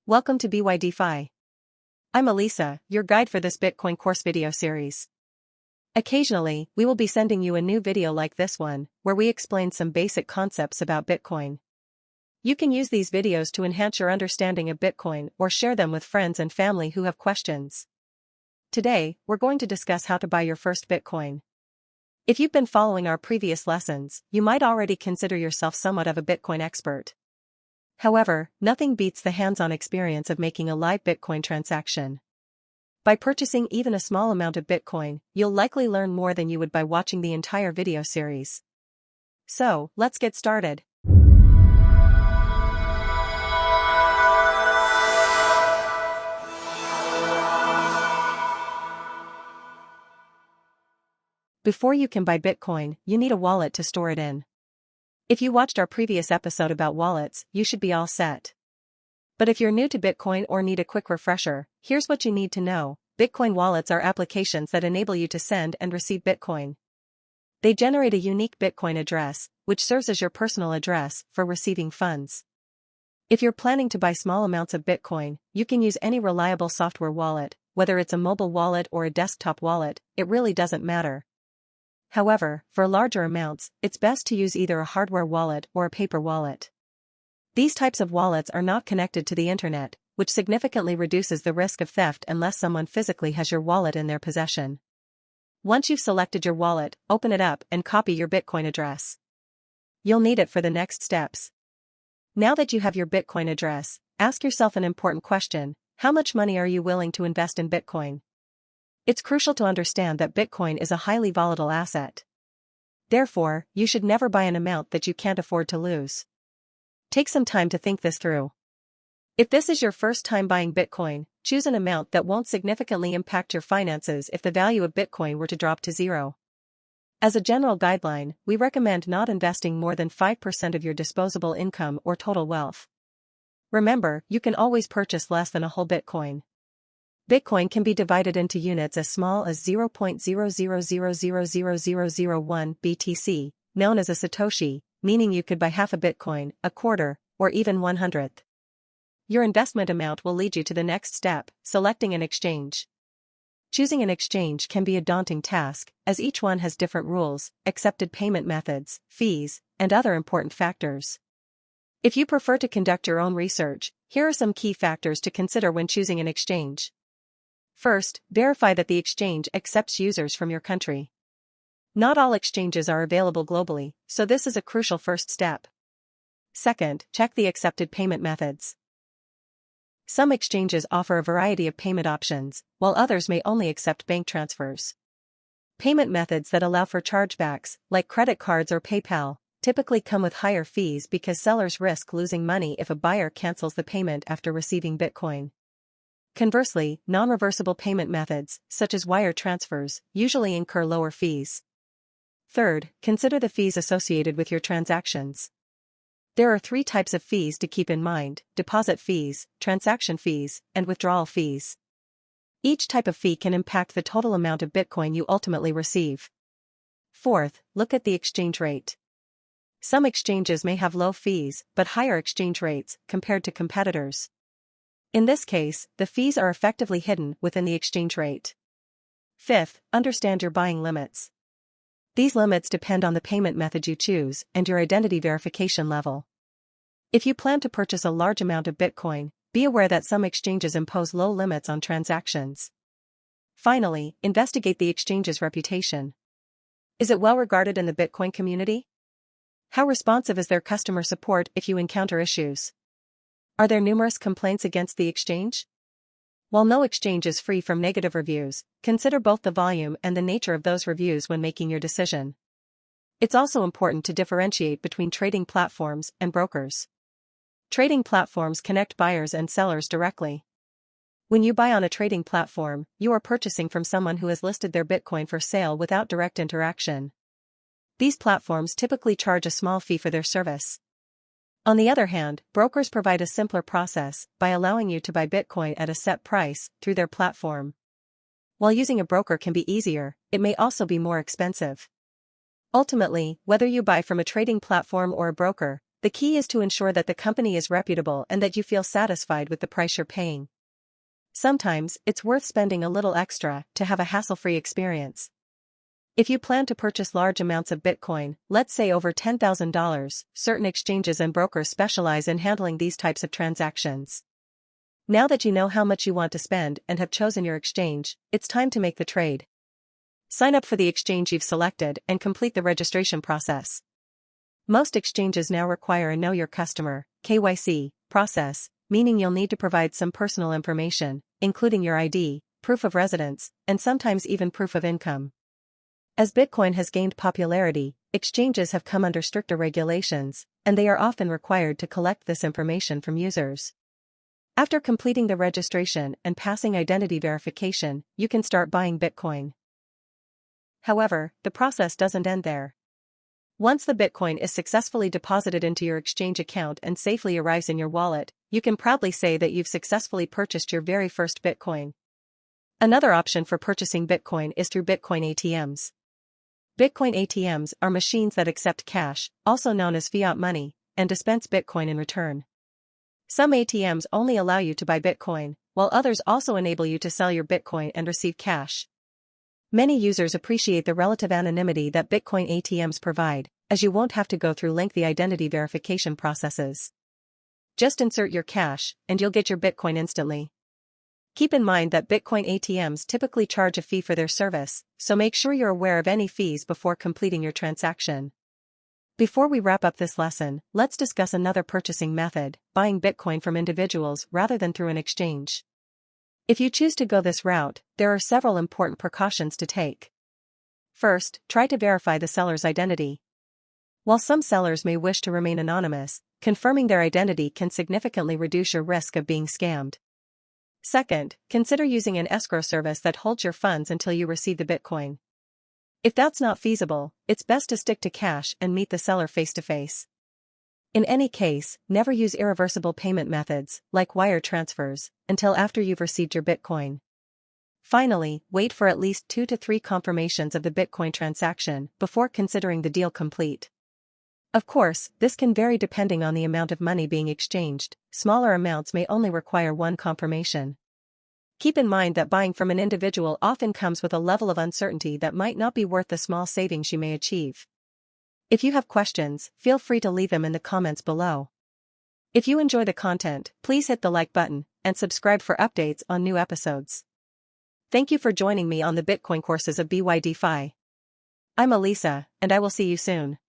Welcome to BYDFi. I'm Elisa, your guide for this Bitcoin course video series. Occasionally, we will be sending you a new video like this one, where we explain some basic concepts about Bitcoin. You can use these videos to enhance your understanding of Bitcoin or share them with friends and family who have questions. Today, we're going to discuss how to buy your first Bitcoin. If you've been following our previous lessons, you might already consider yourself somewhat of a Bitcoin expert. However, nothing beats the hands-on experience of making a live Bitcoin transaction. By purchasing even a small amount of Bitcoin, you'll likely learn more than you would by watching the entire video series. So, let's get started. Before you can buy Bitcoin, you need a wallet to store it in. If you watched our previous episode about wallets, you should be all set. But if you're new to Bitcoin or need a quick refresher, here's what you need to know. Bitcoin wallets are applications that enable you to send and receive Bitcoin. They generate a unique Bitcoin address, which serves as your personal address for receiving funds. If you're planning to buy small amounts of Bitcoin, you can use any reliable software wallet, whether it's a mobile wallet or a desktop wallet, it really doesn't matter. However, for larger amounts, it's best to use either a hardware wallet or a paper wallet. These types of wallets are not connected to the internet, which significantly reduces the risk of theft unless someone physically has your wallet in their possession. Once you've selected your wallet, open it up and copy your Bitcoin address. You'll need it for the next steps. Now that you have your Bitcoin address, ask yourself an important question: how much money are you willing to invest in Bitcoin? It's crucial to understand that Bitcoin is a highly volatile asset. Therefore, you should never buy an amount that you can't afford to lose. Take some time to think this through. If this is your first time buying Bitcoin, choose an amount that won't significantly impact your finances if the value of Bitcoin were to drop to zero. As a general guideline, we recommend not investing more than 5% of your disposable income or total wealth. Remember, you can always purchase less than a whole Bitcoin. Bitcoin can be divided into units as small as 0.000000001 BTC, known as a Satoshi, meaning you could buy half a Bitcoin, a quarter, or even 1/100th. Your investment amount will lead you to the next step, selecting an exchange. Choosing an exchange can be a daunting task, as each one has different rules, accepted payment methods, fees, and other important factors. If you prefer to conduct your own research, here are some key factors to consider when choosing an exchange. First, verify that the exchange accepts users from your country. Not all exchanges are available globally, so this is a crucial first step. Second, check the accepted payment methods. Some exchanges offer a variety of payment options, while others may only accept bank transfers. Payment methods that allow for chargebacks, like credit cards or PayPal, typically come with higher fees because sellers risk losing money if a buyer cancels the payment after receiving Bitcoin. Conversely, non-reversible payment methods, such as wire transfers, usually incur lower fees. Third, consider the fees associated with your transactions. There are 3 types of fees to keep in mind: deposit fees, transaction fees, and withdrawal fees. Each type of fee can impact the total amount of Bitcoin you ultimately receive. Fourth, look at the exchange rate. Some exchanges may have low fees, but higher exchange rates, compared to competitors. In this case, the fees are effectively hidden within the exchange rate. Fifth, understand your buying limits. These limits depend on the payment method you choose and your identity verification level. If you plan to purchase a large amount of Bitcoin, be aware that some exchanges impose low limits on transactions. Finally, investigate the exchange's reputation. Is it well regarded in the Bitcoin community? How responsive is their customer support if you encounter issues? Are there numerous complaints against the exchange? While no exchange is free from negative reviews, consider both the volume and the nature of those reviews when making your decision. It's also important to differentiate between trading platforms and brokers. Trading platforms connect buyers and sellers directly. When you buy on a trading platform, you are purchasing from someone who has listed their Bitcoin for sale without direct interaction. These platforms typically charge a small fee for their service. On the other hand, brokers provide a simpler process by allowing you to buy Bitcoin at a set price through their platform. While using a broker can be easier, it may also be more expensive. Ultimately, whether you buy from a trading platform or a broker, The key is to ensure that the company is reputable and that you feel satisfied with the price you're paying. Sometimes, it's worth spending a little extra to have a hassle-free experience. If you plan to purchase large amounts of Bitcoin, let's say over $10,000, certain exchanges and brokers specialize in handling these types of transactions. Now that you know how much you want to spend and have chosen your exchange, it's time to make the trade. Sign up for the exchange you've selected and complete the registration process. Most exchanges now require a Know Your Customer (KYC) process, meaning you'll need to provide some personal information, including your ID, proof of residence, and sometimes even proof of income. As Bitcoin has gained popularity, exchanges have come under stricter regulations, and they are often required to collect this information from users. After completing the registration and passing identity verification, you can start buying Bitcoin. However, the process doesn't end there. Once the Bitcoin is successfully deposited into your exchange account and safely arrives in your wallet, you can proudly say that you've successfully purchased your very first Bitcoin. Another option for purchasing Bitcoin is through Bitcoin ATMs. Bitcoin ATMs are machines that accept cash, also known as fiat money, and dispense Bitcoin in return. Some ATMs only allow you to buy Bitcoin, while others also enable you to sell your Bitcoin and receive cash. Many users appreciate the relative anonymity that Bitcoin ATMs provide, as you won't have to go through lengthy identity verification processes. Just insert your cash, and you'll get your Bitcoin instantly. Keep in mind that Bitcoin ATMs typically charge a fee for their service, so make sure you're aware of any fees before completing your transaction. Before we wrap up this lesson, let's discuss another purchasing method, buying Bitcoin from individuals rather than through an exchange. If you choose to go this route, there are several important precautions to take. First, try to verify the seller's identity. While some sellers may wish to remain anonymous, confirming their identity can significantly reduce your risk of being scammed. Second, consider using an escrow service that holds your funds until you receive the Bitcoin. If that's not feasible, it's best to stick to cash and meet the seller face-to-face. In any case, never use irreversible payment methods, like wire transfers, until after you've received your Bitcoin. Finally, wait for at least 2 to 3 confirmations of the Bitcoin transaction before considering the deal complete. Of course, this can vary depending on the amount of money being exchanged. Smaller amounts may only require one confirmation. Keep in mind that buying from an individual often comes with a level of uncertainty that might not be worth the small savings you may achieve. If you have questions, feel free to leave them in the comments below. If you enjoy the content, please hit the like button and subscribe for updates on new episodes. Thank you for joining me on the Bitcoin courses of BYDFi. I'm Elisa, and I will see you soon.